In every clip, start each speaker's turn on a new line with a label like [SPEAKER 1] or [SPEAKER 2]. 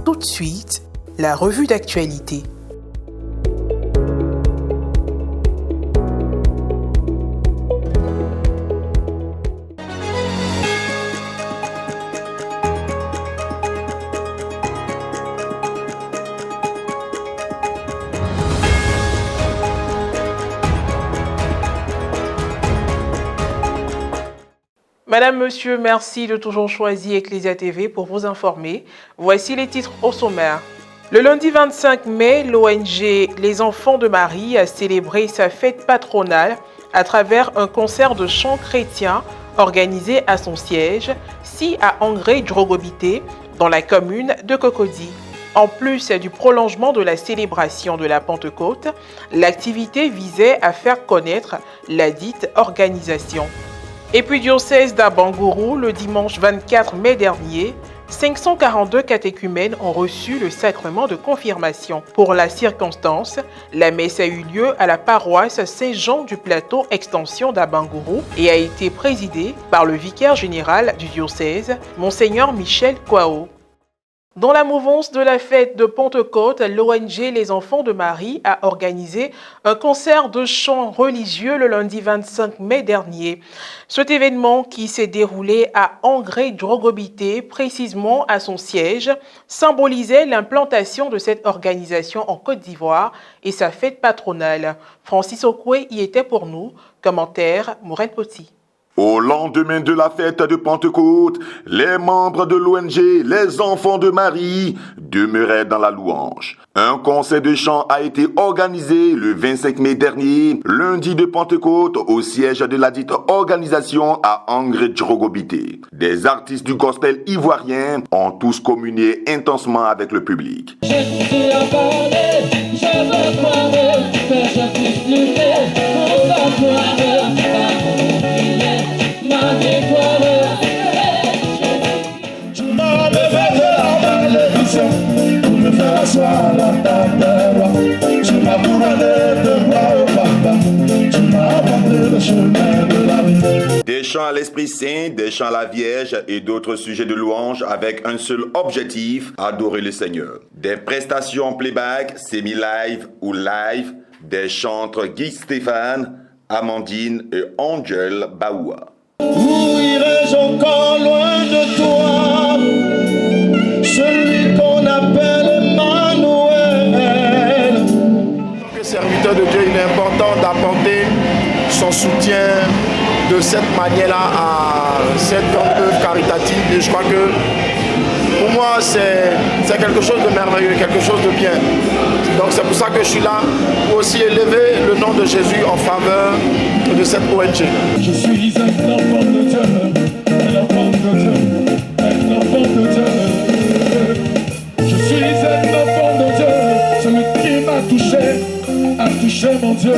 [SPEAKER 1] tout de suite la revue d'actualité. Madame, Monsieur, merci de toujours choisir Ecclesia TV pour vous informer. Voici les titres au sommaire. Le lundi 25 mai, l'ONG Les Enfants de Marie a célébré sa fête patronale à travers un concert de chant chrétien organisé à son siège, à Angré-Drogobité, dans la commune de Cocody. En plus du prolongement de la célébration de la Pentecôte, l'activité visait à faire connaître la dite organisation. Et puis diocèse d'Abangourou, le dimanche 24 mai dernier, 542 catéchumènes ont reçu le sacrement de confirmation. Pour la circonstance, la messe a eu lieu à la paroisse Saint-Jean du Plateau Extension d'Abangourou et a été présidée par le vicaire général du diocèse, Monseigneur Michel Kwao. Dans la mouvance de la fête de Pentecôte, l'ONG Les Enfants de Marie a organisé un concert de chant religieux le lundi 25 mai dernier. Cet événement, qui s'est déroulé à Angré-Drogobité, précisément à son siège, symbolisait l'implantation de cette organisation en Côte d'Ivoire et sa fête patronale. Francis Okwe y était pour nous. Commentaire, Maureen Poti.
[SPEAKER 2] Au lendemain de la fête de Pentecôte, les membres de l'ONG Les Enfants de Marie demeuraient dans la louange. Un concert de chant a été organisé le 25 mai dernier, lundi de Pentecôte, au siège de la dite organisation à Angré-Drogobité. Des artistes du gospel ivoirien ont tous communié intensement avec le public. Des chants à l'Esprit Saint, des chants à la Vierge et d'autres sujets de louange avec un seul objectif, adorer le Seigneur. Des prestations playback, semi-live ou live, des chantres Guy Stéphane, Amandine et Angel Baoua.
[SPEAKER 3] Où irais-je encore loin de toi, celui qu'on appelle Emmanuel. Le serviteur de Dieu, il est important d'apporter son soutien de cette manière-là à cette œuvre caritative. Et je crois que pour moi, c'est quelque chose de merveilleux, quelque chose de bien. Donc c'est pour ça que je suis là, pour aussi élever le nom de Jésus en faveur de cette ONG.
[SPEAKER 4] Je suis un enfant de Dieu, un enfant de Dieu, un enfant de Dieu. Je suis un enfant de Dieu, celui qui m'a touché, a touché mon Dieu.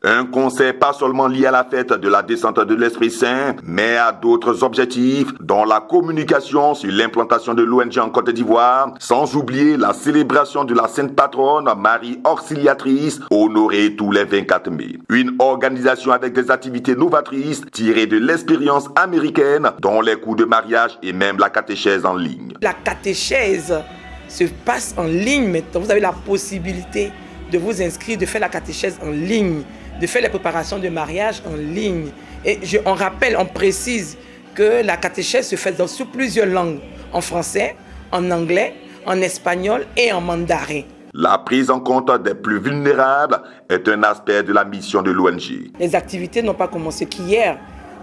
[SPEAKER 2] Un concert pas seulement lié à la fête de la descente de l'Esprit Saint, mais à d'autres objectifs, dont la communication sur l'implantation de l'ONG en Côte d'Ivoire, sans oublier la célébration de la Sainte Patronne Marie Auxiliatrice, honorée tous les 24 mai. Une organisation avec des activités novatrices tirées de l'expérience américaine, dont les cours de mariage et même la catéchèse en ligne.
[SPEAKER 5] La catéchèse se passe en ligne maintenant. Vous avez la possibilité de vous inscrire, de faire la catéchèse en ligne, de faire les préparations de mariage en ligne. Et on rappelle, on précise que la catéchèse se fait sur plusieurs langues, en français, en anglais, en espagnol et en mandarin.
[SPEAKER 2] La prise en compte des plus vulnérables est un aspect de la mission de l'ONG.
[SPEAKER 5] Les activités n'ont pas commencé qu'hier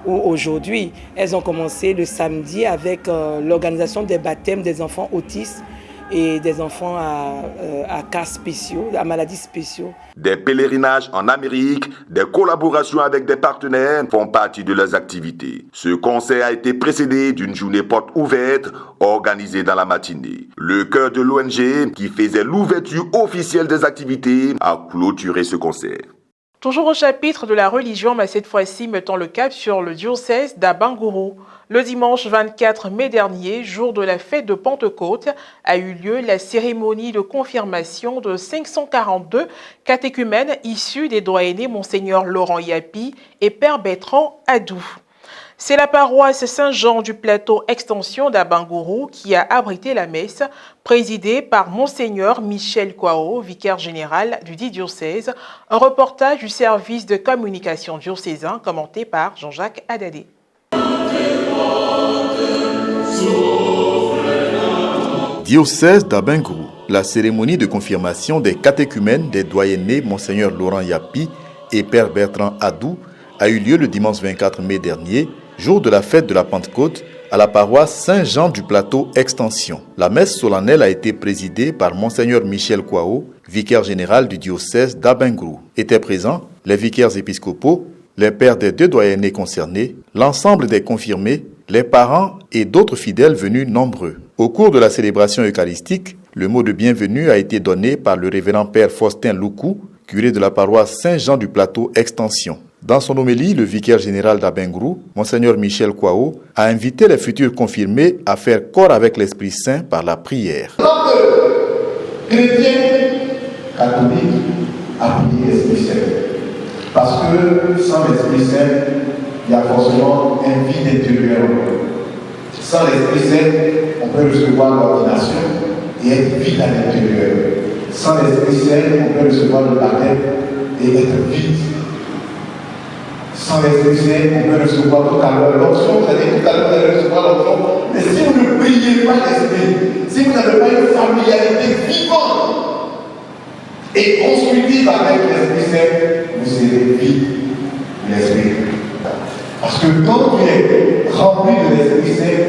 [SPEAKER 5] ou aujourd'hui. Elles ont commencé le samedi avec l'organisation des baptêmes des enfants autistes et des enfants à cas spéciaux, à maladies spéciaux.
[SPEAKER 2] Des pèlerinages en Amérique, des collaborations avec des partenaires font partie de leurs activités. Ce concert a été précédé d'une journée porte ouverte organisée dans la matinée. Le chœur de l'ONG, qui faisait l'ouverture officielle des activités, a clôturé ce concert.
[SPEAKER 1] Toujours au chapitre de la religion, mais cette fois-ci mettant le cap sur le diocèse d'Abangourou. Le dimanche 24 mai dernier, jour de la fête de Pentecôte, a eu lieu la cérémonie de confirmation de 542 catéchumènes issus des doyennés Monseigneur Laurent Yapi et Père Bertrand Adou. C'est la paroisse Saint-Jean du Plateau Extension d'Abangourou qui a abrité la messe, présidée par Monseigneur Michel Kwao, vicaire général du dit diocèse. Un reportage du service de communication diocésain commenté par Jean-Jacques Adadé.
[SPEAKER 6] Diocèse d'Abangourou, la cérémonie de confirmation des catéchumènes des doyennés Monseigneur Laurent Yapi et Père Bertrand Adou a eu lieu le dimanche 24 mai dernier, jour de la fête de la Pentecôte, à la paroisse Saint-Jean du Plateau Extension. La messe solennelle a été présidée par Monseigneur Michel Kwao, vicaire général du diocèse d'Abangourou. Étaient présents les vicaires épiscopaux, les pères des deux doyennés concernés, l'ensemble des confirmés, les parents et d'autres fidèles venus nombreux. Au cours de la célébration eucharistique, le mot de bienvenue a été donné par le révérend Père Faustin Loukou, curé de la paroisse Saint-Jean du Plateau Extension. Dans son homélie, le vicaire général d'Abangourou, Monseigneur Michel Kwao, a invité les futurs confirmés à faire corps avec l'Esprit Saint par la prière.
[SPEAKER 7] En tant que chrétien catholique, appliquer l'Esprit Saint. Parce que sans l'Esprit Saint, il y a forcément un vide intérieur. Sans l'Esprit Saint, on peut recevoir l'ordination et être vide à l'intérieur. Sans l'Esprit Saint, on peut recevoir le baptême et être vide. Sans l'Esprit Saint, on peut recevoir tout à l'heure l'onction. Vous allez tout à l'heure, vous allez recevoir l'onction. Mais si vous ne priez pas l'Esprit, si vous n'avez pas une familiarité vivante et constructive avec l'Esprit Saint, vous serez vide de l'Esprit. Parce que quand tu es rempli de l'Esprit Saint,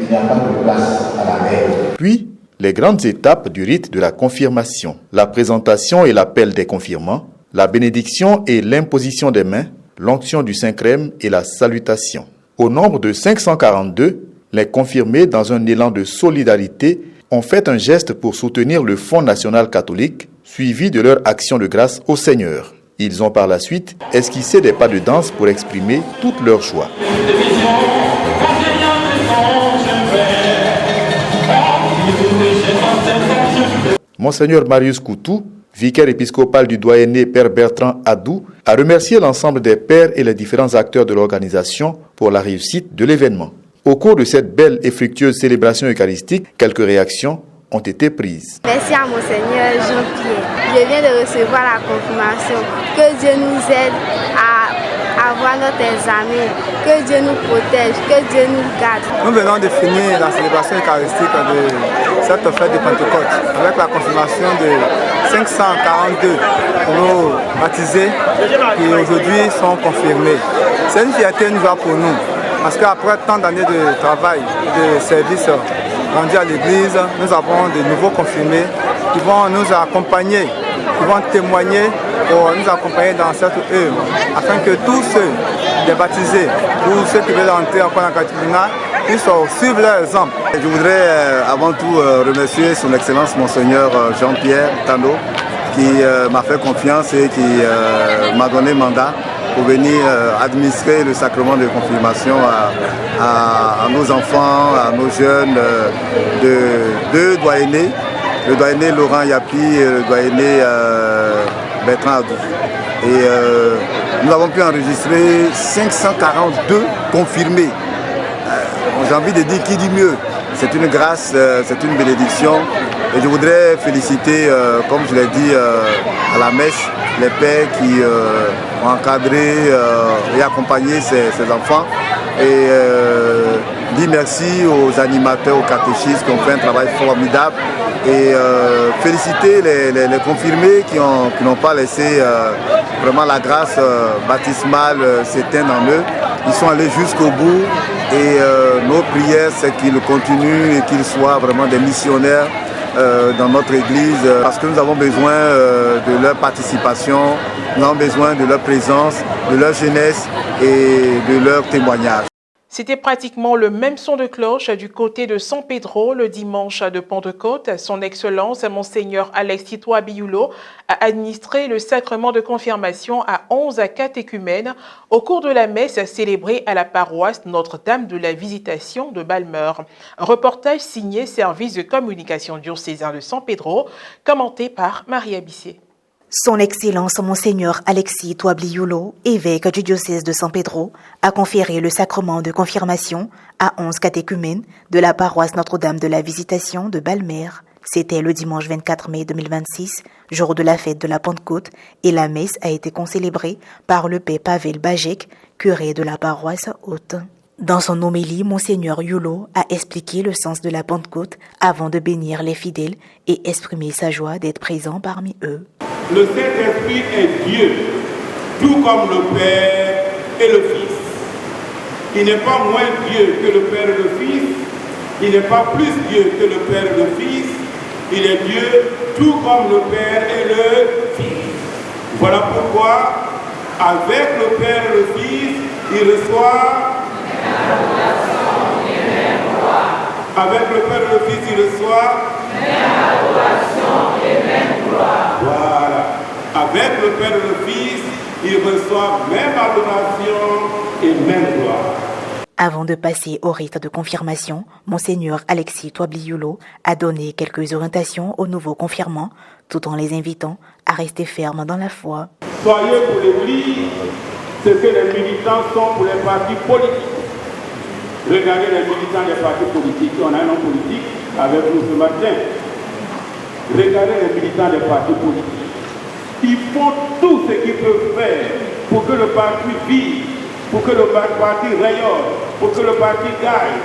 [SPEAKER 7] il n'y a pas de place à la mer.
[SPEAKER 6] Puis, les grandes étapes du rite de la confirmation, la présentation et l'appel des confirmants, la bénédiction et l'imposition des mains, l'onction du Saint-Crème et la salutation. Au nombre de 542, les confirmés, dans un élan de solidarité, ont fait un geste pour soutenir le Fonds national catholique, suivi de leur action de grâce au Seigneur. Ils ont par la suite esquissé des pas de danse pour exprimer toute leur joie. Monseigneur Marius Koutou, vicaire épiscopal du doyenné Père Bertrand Adou, a remercié l'ensemble des pères et les différents acteurs de l'organisation pour la réussite de l'événement. Au cours de cette belle et fructueuse célébration eucharistique, quelques réactions ont été prises.
[SPEAKER 8] Merci à Monseigneur Jean-Pierre. Je viens de recevoir la confirmation. Que Dieu nous aide à avoir notre examen. Que Dieu nous protège. Que Dieu nous garde.
[SPEAKER 9] Nous venons de finir la célébration eucharistique de cette fête de Pentecôte avec la confirmation de 542 nos baptisés qui aujourd'hui sont confirmés. C'est une fierté, une joie pour nous. Parce qu'après tant d'années de travail, de service rendu à l'église, nous avons de nouveaux confirmés qui vont nous accompagner, qui vont témoigner pour nous accompagner dans cette œuvre, afin que tous ceux des baptisés ou ceux qui veulent entrer encore dans le catéchuménat puissent suivre leur exemple.
[SPEAKER 10] Je voudrais avant tout remercier son Excellence Monseigneur Jean-Pierre Tano qui m'a fait confiance et qui m'a donné mandat pour venir administrer le sacrement de confirmation à nos enfants, à nos jeunes de deux doyennés, le doyenné Laurent Yapi et le doyenné Bertrand Adou. Et nous avons pu enregistrer 542 confirmés. J'ai envie de dire qui dit mieux. C'est une grâce, c'est une bénédiction. Et je voudrais féliciter, comme je l'ai dit à la messe, les pères qui ont encadré et accompagné ces enfants. Et dire merci aux animateurs, aux catéchistes qui ont fait un travail formidable. Et féliciter les confirmés qui n'ont pas laissé vraiment la grâce baptismale s'éteindre en eux. Ils sont allés jusqu'au bout et nos prières, c'est qu'ils continuent et qu'ils soient vraiment des missionnaires dans notre église parce que nous avons besoin de leur participation, nous avons besoin de leur présence, de leur jeunesse et de leur témoignage.
[SPEAKER 1] C'était pratiquement le même son de cloche du côté de San Pedro le dimanche de Pentecôte. Son Excellence, Monseigneur Alex Titoa Bioulo, a administré le sacrement de confirmation à 11 catéchumènes au cours de la messe célébrée à la paroisse Notre-Dame de la Visitation de Balmeur. Un reportage signé Service de communication diocésain de San Pedro, commenté par Maria Bissier.
[SPEAKER 11] Son Excellence Monseigneur Alexis Touabli-Yulo, évêque du diocèse de San Pedro, a conféré le sacrement de confirmation à 11 catéchumènes de la paroisse Notre-Dame de la Visitation de Balmer. C'était le dimanche 24 mai 2026, jour de la fête de la Pentecôte, et la messe a été concélébrée par le père Pavel Bajek, curé de la paroisse haute. Dans son homélie, Monseigneur Yulo a expliqué le sens de la Pentecôte avant de bénir les fidèles et exprimer sa joie d'être présent parmi eux.
[SPEAKER 12] Le Saint-Esprit est Dieu, tout comme le Père et le Fils. Il n'est pas moins Dieu que le Père et le Fils, il n'est pas plus Dieu que le Père et le Fils, il est Dieu tout comme le Père et le Fils. Voilà pourquoi, avec le Père et le Fils, il reçoit... Avec le Père et le Fils, il reçoit... Voilà. Avec le Père et le Fils, il reçoit même adoration et même gloire.
[SPEAKER 11] Avant de passer au rite de confirmation, Monseigneur Alexis Touabli-Yulo a donné quelques orientations aux nouveaux confirmants, tout en les invitant à rester fermes dans la foi.
[SPEAKER 12] Soyez pour l'Église ce que les militants sont pour les partis politiques. Regardez les militants des partis politiques. On a un homme politique avec nous ce matin. Regardez les militants des partis politiques. Ils font tout ce qu'ils peuvent faire pour que le parti vive, pour que le parti rayonne, pour que le parti gagne.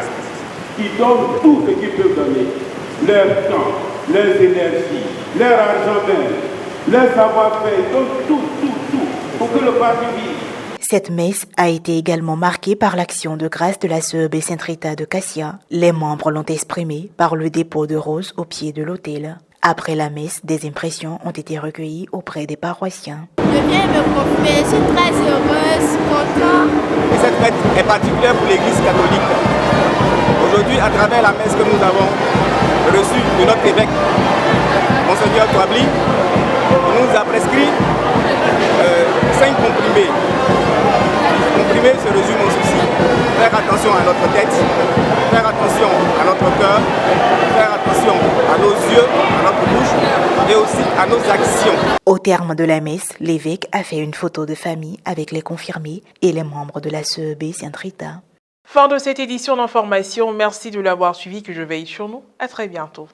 [SPEAKER 12] Ils donnent tout ce qu'ils peuvent donner. Leur temps, leurs énergies, leur argent même, leur savoir-faire. Ils donnent tout pour que le parti vive.
[SPEAKER 11] Cette messe a été également marquée par l'action de grâce de la sœur Sainte Rita de Cassia. Les membres l'ont exprimée par le dépôt de roses au pied de l'autel. Après la messe, des impressions ont été recueillies auprès des paroissiens.
[SPEAKER 8] Je viens me confirmer, je suis très heureuse, contente.
[SPEAKER 9] Et cette fête est particulière pour l'Église catholique. Aujourd'hui, à travers la messe que nous avons reçue de notre évêque, Monseigneur Touabli, il nous a prescrit 5 comprimés. Les comprimés se résument en ceci: faire attention à notre tête, faire attention à notre cœur, faire attention à nos yeux, à notre bouche et aussi à nos actions.
[SPEAKER 11] Au terme de la messe, l'évêque a fait une photo de famille avec les confirmés et les membres de la sœur Sainte Rita.
[SPEAKER 1] Fin de cette édition d'information. Merci de l'avoir suivi. Que je veille sur nous. À très bientôt.